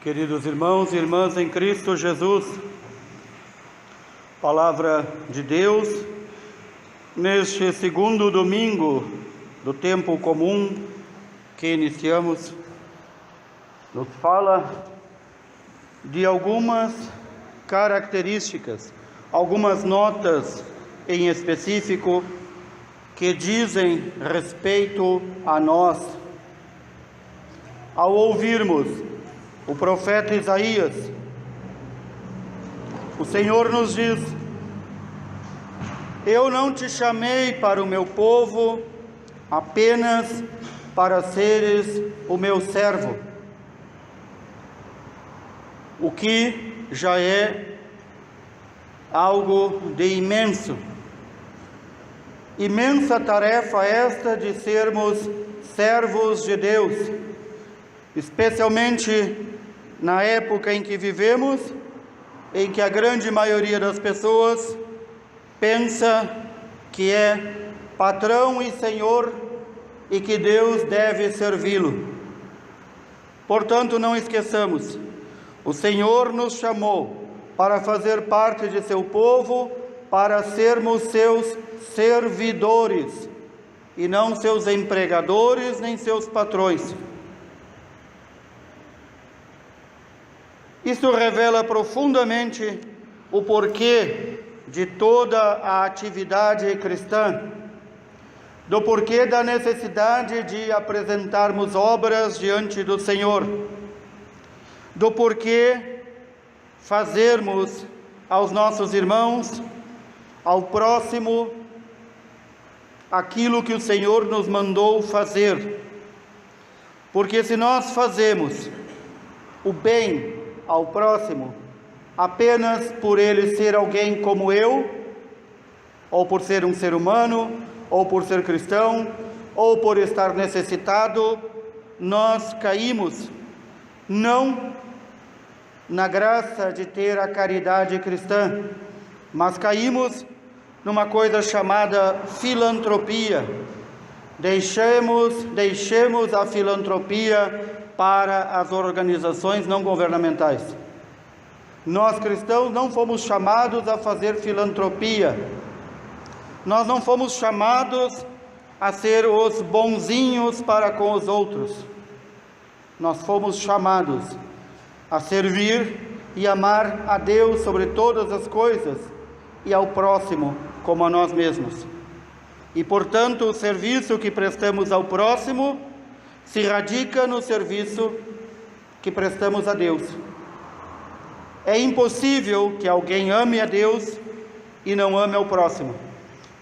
Queridos irmãos e irmãs em Cristo Jesus, Palavra de Deus, neste segundo domingo do tempo comum que iniciamos, nos fala de algumas características, algumas notas em específico que dizem respeito a nós. Ao ouvirmos o profeta Isaías, o Senhor nos diz: eu não te chamei para o meu povo apenas para seres o meu servo, o que já é algo de imensa tarefa esta de sermos servos de Deus, especialmente na época em que vivemos, em que a grande maioria das pessoas pensa que é patrão e senhor e que Deus deve servi-lo. Portanto, não esqueçamos, o Senhor nos chamou para fazer parte de seu povo, para sermos seus servidores, e não seus empregadores nem seus patrões. Isso revela profundamente o porquê de toda a atividade cristã, do porquê da necessidade de apresentarmos obras diante do Senhor, do porquê fazermos aos nossos irmãos, ao próximo, aquilo que o Senhor nos mandou fazer. Porque se nós fazemos o bem ao próximo apenas por ele ser alguém como eu, ou por ser um ser humano, ou por ser cristão, ou por estar necessitado, nós caímos não na graça de ter a caridade cristã, mas caímos numa coisa chamada filantropia. Deixemos a filantropia para as organizações não governamentais. Nós cristãos não fomos chamados a fazer filantropia. Nós não fomos chamados a ser os bonzinhos para com os outros. Nós fomos chamados a servir e amar a Deus sobre todas as coisas e ao próximo como a nós mesmos. E, portanto, o serviço que prestamos ao próximo se radica no serviço que prestamos a Deus. É impossível que alguém ame a Deus e não ame ao próximo.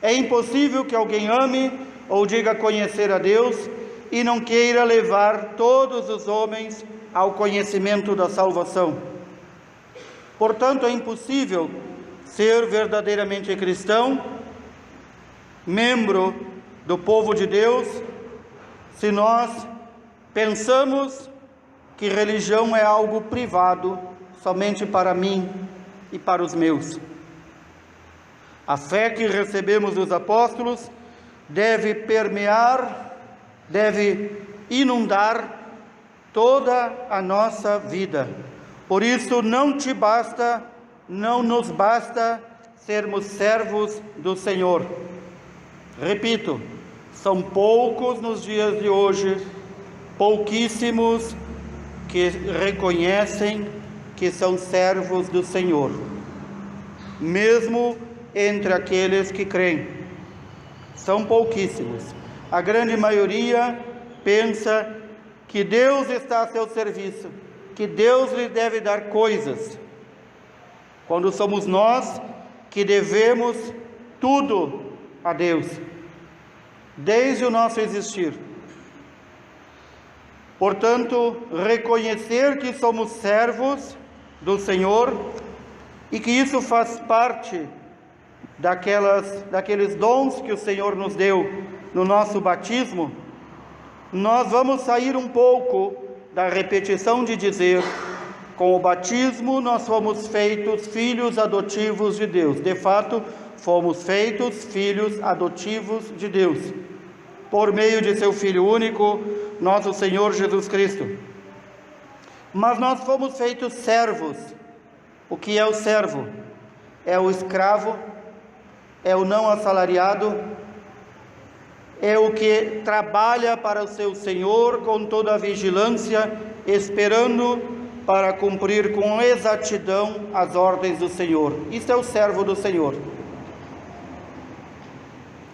É impossível que alguém ame ou diga conhecer a Deus e não queira levar todos os homens ao conhecimento da salvação. Portanto, é impossível ser verdadeiramente cristão, membro do povo de Deus, se nós pensamos que religião é algo privado, somente para mim e para os meus. A fé que recebemos dos apóstolos deve permear, deve inundar toda a nossa vida. Por isso não nos basta sermos servos do Senhor. Repito, são poucos nos dias de hoje, pouquíssimos que reconhecem que são servos do Senhor, mesmo entre aqueles que creem. São pouquíssimos. A grande maioria pensa que Deus está a seu serviço, que Deus lhe deve dar coisas, quando somos nós que devemos tudo a Deus, desde o nosso existir. Portanto, reconhecer que somos servos do Senhor e que isso faz parte daqueles dons que o Senhor nos deu no nosso batismo, nós vamos sair um pouco da repetição de dizer: com o batismo nós fomos feitos filhos adotivos de Deus. De fato, fomos feitos filhos adotivos de Deus, por meio de seu Filho único, nosso Senhor Jesus Cristo. mas nós fomos feitos servos. O que é o servo? É o escravo, é o não assalariado, é o que trabalha para o seu Senhor com toda a vigilância, esperando para cumprir com exatidão as ordens do Senhor. Isso é o servo do Senhor.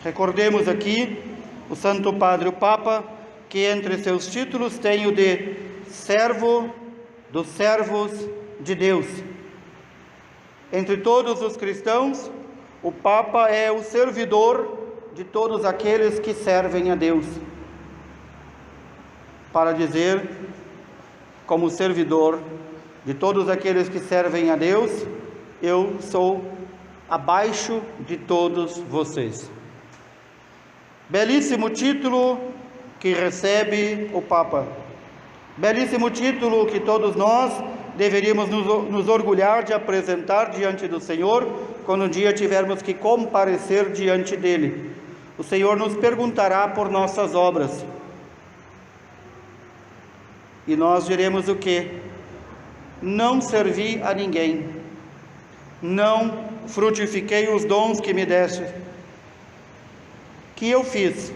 Recordemos aqui o Santo Padre, o Papa, que entre seus títulos tem o de servo dos servos de Deus. Entre todos os cristãos, o Papa é o servidor de todos aqueles que servem a Deus. Para dizer, como servidor de todos aqueles que servem a Deus, eu sou abaixo de todos vocês. Belíssimo título que recebe o Papa. Belíssimo título que todos nós deveríamos nos orgulhar de apresentar diante do Senhor, quando um dia tivermos que comparecer diante dele. O Senhor nos perguntará por nossas obras. E nós diremos o quê? Não servi a ninguém. Não frutifiquei os dons que me deste. Que eu fiz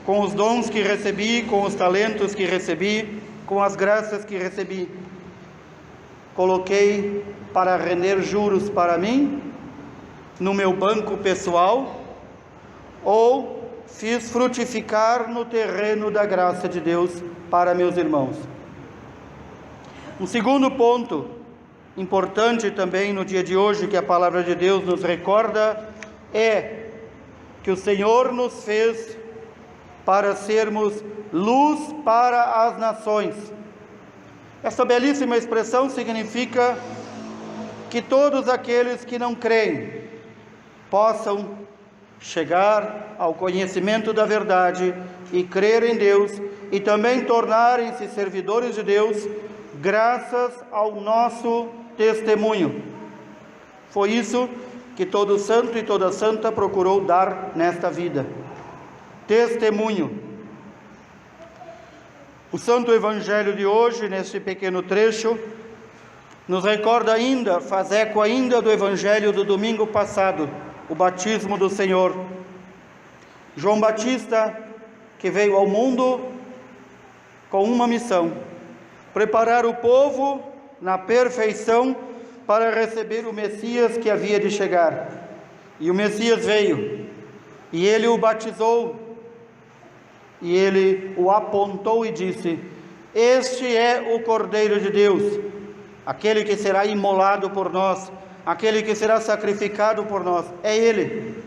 com os dons que recebi, com os talentos que recebi, com as graças que recebi? Coloquei para render juros para mim, no meu banco pessoal, ou fiz frutificar no terreno da graça de Deus para meus irmãos? Um segundo ponto importante também no dia de hoje, que a palavra de Deus nos recorda, é que o Senhor nos fez para sermos luz para as nações. Essa belíssima expressão significa que todos aqueles que não creem possam chegar ao conhecimento da verdade e crer em Deus, e também tornarem-se servidores de Deus, graças ao nosso testemunho. Foi isso que todo santo e toda santa procurou dar nesta vida: testemunho. O Santo Evangelho de hoje, neste pequeno trecho, nos recorda ainda, faz eco ainda do Evangelho do domingo passado, o batismo do Senhor. João Batista, que veio ao mundo com uma missão: preparar o povo na perfeição para receber o Messias que havia de chegar. E o Messias veio, e ele o batizou, e ele o apontou e disse: este é o Cordeiro de Deus, aquele que será imolado por nós, aquele que será sacrificado por nós. É ele.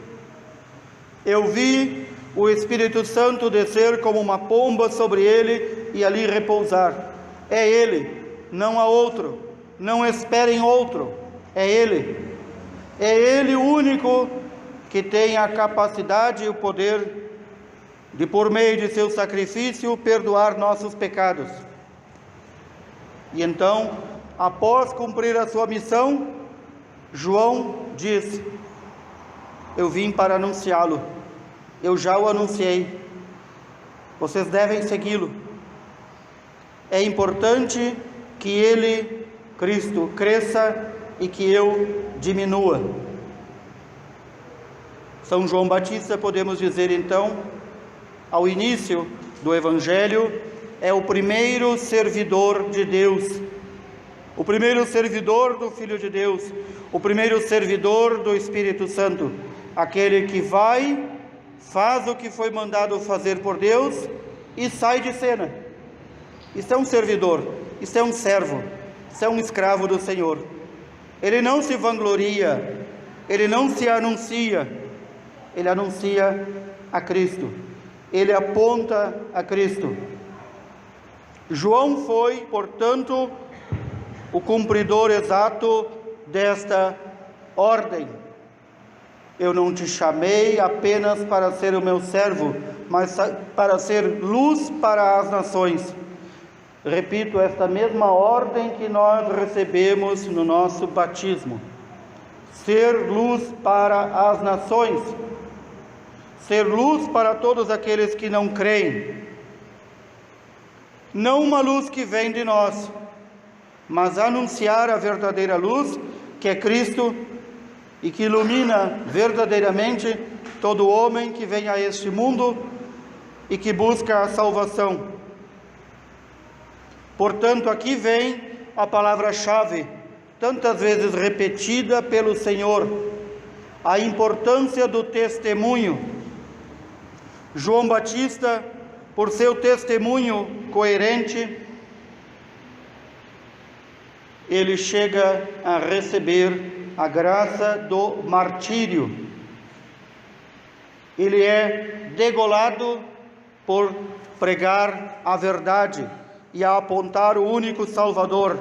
Eu vi o Espírito Santo descer como uma pomba sobre ele e ali repousar. É ele, não há outro. Não esperem outro. É ele. É ele o único que tem a capacidade e o poder de, por meio de seu sacrifício, perdoar nossos pecados. E então, após cumprir a sua missão, João diz: eu vim para anunciá-lo, eu já o anunciei, vocês devem segui-lo. É importante que ele, Cristo, cresça e que eu diminua. São João Batista, podemos dizer então, ao início do Evangelho, é o primeiro servidor de Deus, o primeiro servidor do Filho de Deus, o primeiro servidor do Espírito Santo, aquele que vai, faz o que foi mandado fazer por Deus e sai de cena. Isso é um servidor, isso é um servo, isso é um escravo do Senhor. Ele não se vangloria, ele não se anuncia, ele anuncia a Cristo, ele aponta a Cristo. João foi, portanto, o cumpridor exato desta ordem. Eu não te chamei apenas para ser o meu servo, mas para ser luz para as nações. Repito, esta mesma ordem que nós recebemos no nosso batismo: ser luz para as nações, ser luz para todos aqueles que não creem. Não uma luz que vem de nós, mas anunciar a verdadeira luz, que é Cristo, e que ilumina verdadeiramente todo homem que vem a este mundo e que busca a salvação. Portanto, aqui vem a palavra-chave, tantas vezes repetida pelo Senhor, a importância do testemunho. João Batista, por seu testemunho coerente, ele chega a receber a graça do martírio. Ele é degolado por pregar a verdade e a apontar o único Salvador.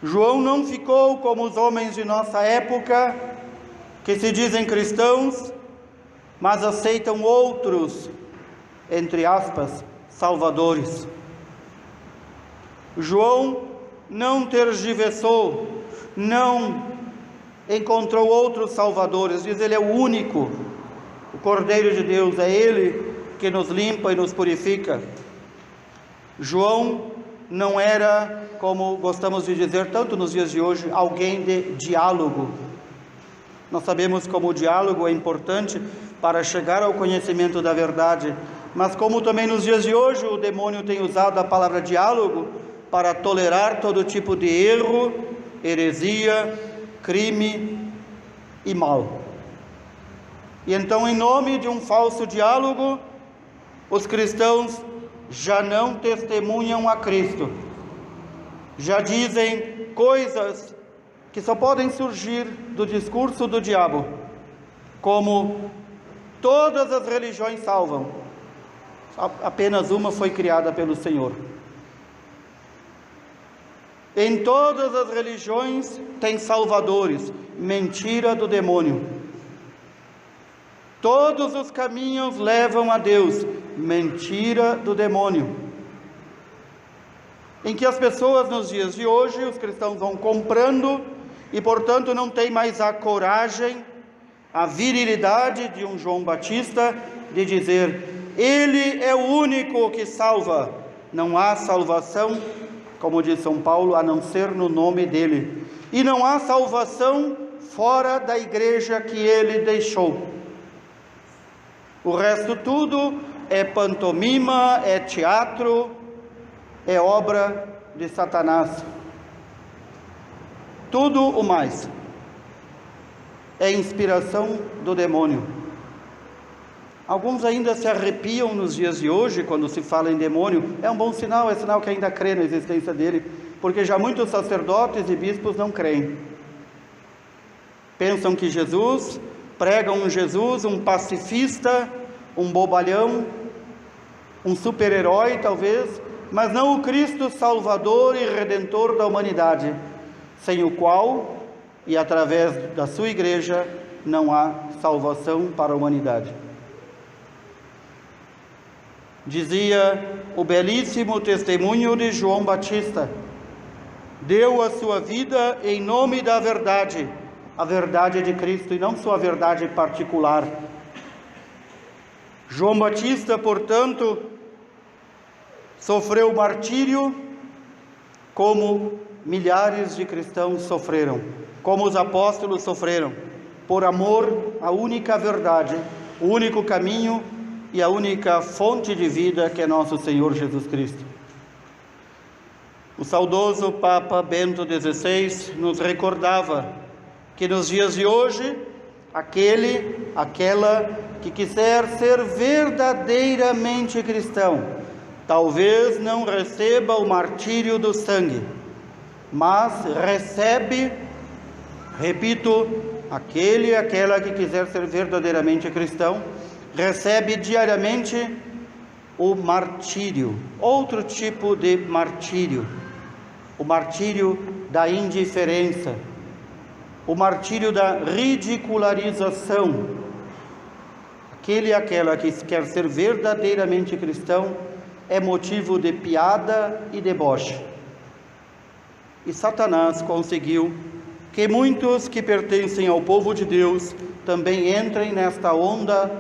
João não ficou como os homens de nossa época, que se dizem cristãos, mas aceitam outros, entre aspas, salvadores. João não tergiversou, não encontrou outros salvadores, diz: ele é o único, o Cordeiro de Deus, é ele que nos limpa e nos purifica. João não era, como gostamos de dizer tanto nos dias de hoje, alguém de diálogo. Nós sabemos como o diálogo é importante para chegar ao conhecimento da verdade, mas como também nos dias de hoje o demônio tem usado a palavra diálogo para tolerar todo tipo de erro, heresia, crime e mal. E então, em nome de um falso diálogo, os cristãos já não testemunham a Cristo, já dizem coisas que só podem surgir do discurso do diabo, como: todas as religiões salvam, apenas uma foi criada pelo Senhor. Em todas as religiões tem salvadores, mentira do demônio. Todos os caminhos levam a Deus, mentira do demônio. Em que as pessoas nos dias de hoje, os cristãos vão comprando e, portanto, não tem mais a coragem, a virilidade de um João Batista de dizer: ele é o único que salva. Não há salvação, como diz São Paulo, a não ser no nome dele. E não há salvação fora da igreja que ele deixou. O resto tudo é pantomima, é teatro, é obra de Satanás. Tudo o mais é inspiração do demônio. Alguns ainda se arrepiam nos dias de hoje quando se fala em demônio. É um bom sinal, é sinal que ainda crê na existência dele, porque já muitos sacerdotes e bispos não creem. Pensam que Jesus, pregam um Jesus, um pacifista, um bobalhão, um super-herói talvez, mas não o Cristo Salvador e Redentor da humanidade, sem o qual e através da sua igreja não há salvação para a humanidade. Dizia o belíssimo testemunho de João Batista: deu a sua vida em nome da verdade, a verdade de Cristo e não sua verdade particular. João Batista, portanto, sofreu martírio como milhares de cristãos sofreram, como os apóstolos sofreram, por amor à única verdade, o único caminho e a única fonte de vida, que é nosso Senhor Jesus Cristo. O saudoso Papa Bento XVI nos recordava que nos dias de hoje, aquela que quiser ser verdadeiramente cristão, talvez não receba o martírio do sangue, mas recebe, repito, aquela que quiser ser verdadeiramente cristão, recebe diariamente o martírio, outro tipo de martírio, o martírio da indiferença, o martírio da ridicularização. Aquela que quer ser verdadeiramente cristão é motivo de piada e deboche. E Satanás conseguiu que muitos que pertencem ao povo de Deus também entrem nesta onda,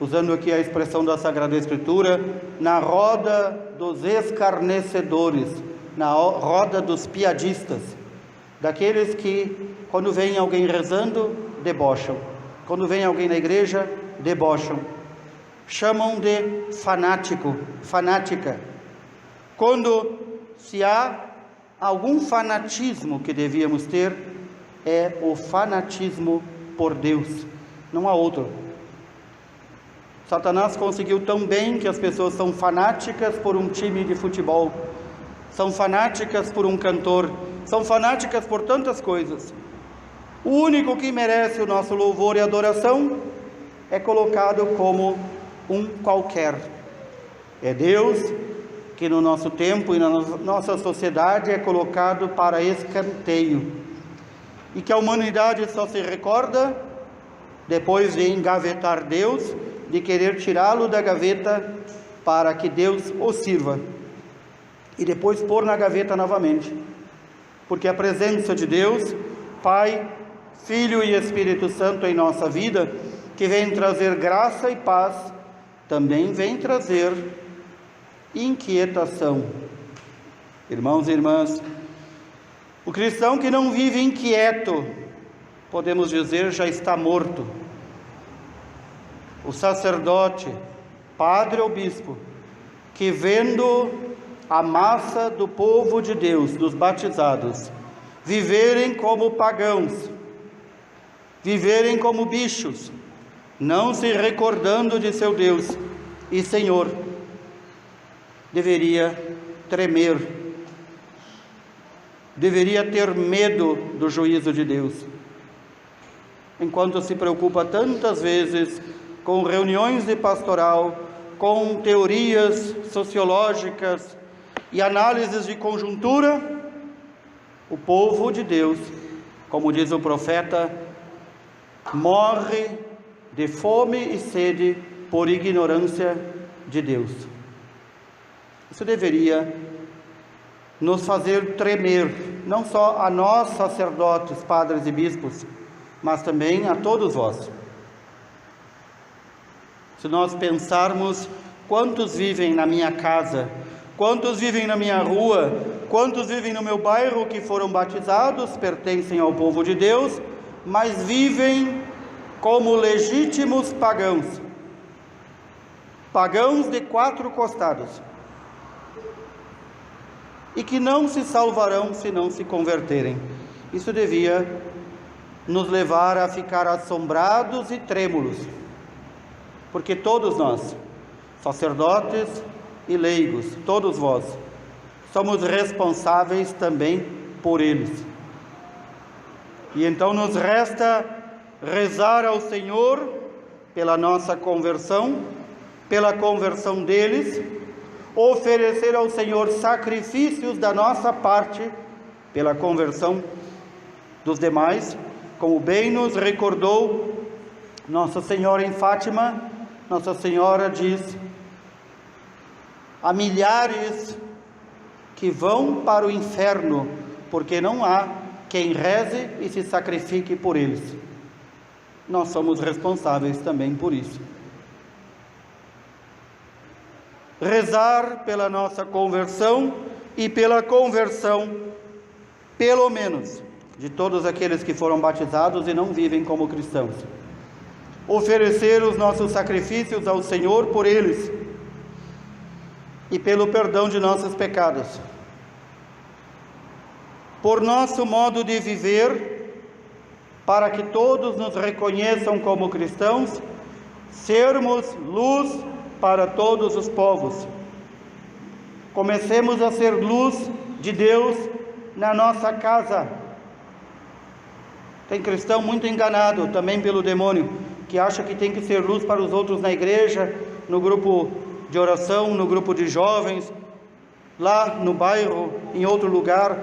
usando aqui a expressão da Sagrada Escritura, na roda dos escarnecedores, na roda dos piadistas, daqueles que, quando vem alguém rezando, debocham, quando vem alguém na igreja, debocham, chamam de fanático, fanática. Quando se há algum fanatismo que devíamos ter, é o fanatismo por Deus, não há outro. Satanás conseguiu tão bem que as pessoas são fanáticas por um time de futebol, são fanáticas por um cantor, são fanáticas por tantas coisas. O único que merece o nosso louvor e adoração é colocado como um qualquer. É Deus que no nosso tempo e na nossa sociedade é colocado para escanteio, e que a humanidade só se recorda depois de engavetar Deus, de querer tirá-lo da gaveta para que Deus o sirva, e depois pôr na gaveta novamente, porque a presença de Deus, Pai, Filho e Espírito Santo em nossa vida, que vem trazer graça e paz, também vem trazer inquietação. Irmãos e irmãs, o cristão que não vive inquieto, podemos dizer, já está morto. O sacerdote, padre ou bispo, que vendo a massa do povo de Deus, dos batizados, viverem como pagãos, viverem como bichos, não se recordando de seu Deus e Senhor, deveria tremer, deveria ter medo do juízo de Deus, enquanto se preocupa tantas vezes com reuniões de pastoral, com teorias sociológicas e análises de conjuntura. O povo de Deus, como diz o profeta, morre de fome e sede por ignorância de Deus. Isso deveria nos fazer tremer, não só a nós, sacerdotes, padres e bispos, mas também a todos vós. Se nós pensarmos quantos vivem na minha casa, quantos vivem na minha rua, quantos vivem no meu bairro que foram batizados, pertencem ao povo de Deus, mas vivem como legítimos pagãos, pagãos de 4 costados, e que não se salvarão se não se converterem. Isso devia nos levar a ficar assombrados e trêmulos, porque todos nós, sacerdotes e leigos, todos vós, somos responsáveis também por eles. E então nos resta rezar ao Senhor pela nossa conversão, pela conversão deles, oferecer ao Senhor sacrifícios da nossa parte pela conversão dos demais, como bem nos recordou Nossa Senhora em Fátima. Nossa Senhora diz: há milhares que vão para o inferno, porque não há quem reze e se sacrifique por eles. Nós somos responsáveis também por isso. Rezar pela nossa conversão e pela conversão, pelo menos, de todos aqueles que foram batizados e não vivem como cristãos. Oferecer os nossos sacrifícios ao Senhor por eles e pelo perdão de nossos pecados. Por nosso modo de viver, para que todos nos reconheçam como cristãos, sermos luz para todos os povos. Comecemos a ser luz de Deus na nossa casa. Tem cristão muito enganado também pelo demônio, que acha que tem que ser luz para os outros na igreja, no grupo de oração, no grupo de jovens, lá no bairro, em outro lugar,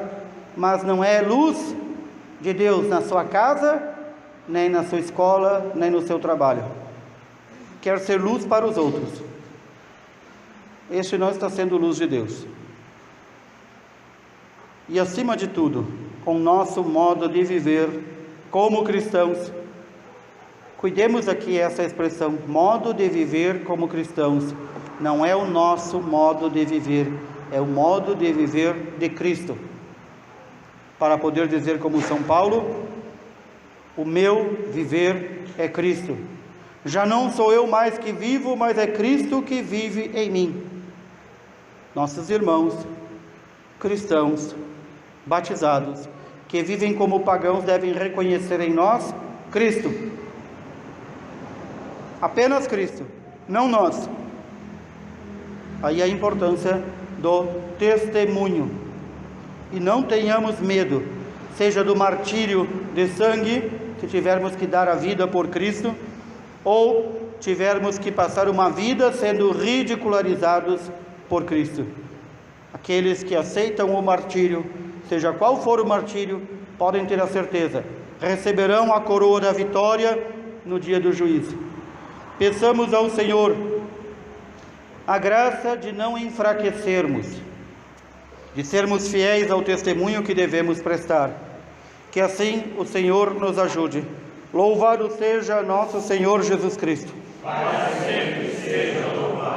mas não é luz de Deus na sua casa, nem na sua escola, nem no seu trabalho. Quer ser luz para os outros. Este não está sendo luz de Deus. E acima de tudo, com o nosso modo de viver como cristãos, cuidemos aqui essa expressão, modo de viver como cristãos, não é o nosso modo de viver é o modo de viver de Cristo. Para poder dizer como São Paulo, o meu viver é Cristo. Já não sou eu mais que vivo, mas é Cristo que vive em mim. Nossos irmãos cristãos batizados, que vivem como pagãos, devem reconhecer em nós Cristo. Apenas Cristo, não nós. Aí a importância do testemunho. E não tenhamos medo, seja do martírio de sangue, se tivermos que dar a vida por Cristo, ou tivermos que passar uma vida sendo ridicularizados por Cristo. Aqueles que aceitam o martírio, seja qual for o martírio, podem ter a certeza, receberão a coroa da vitória no dia do juízo. Peçamos ao Senhor a graça de não enfraquecermos, de sermos fiéis ao testemunho que devemos prestar. Que assim o Senhor nos ajude. Louvado seja nosso Senhor Jesus Cristo. Para sempre seja louvado.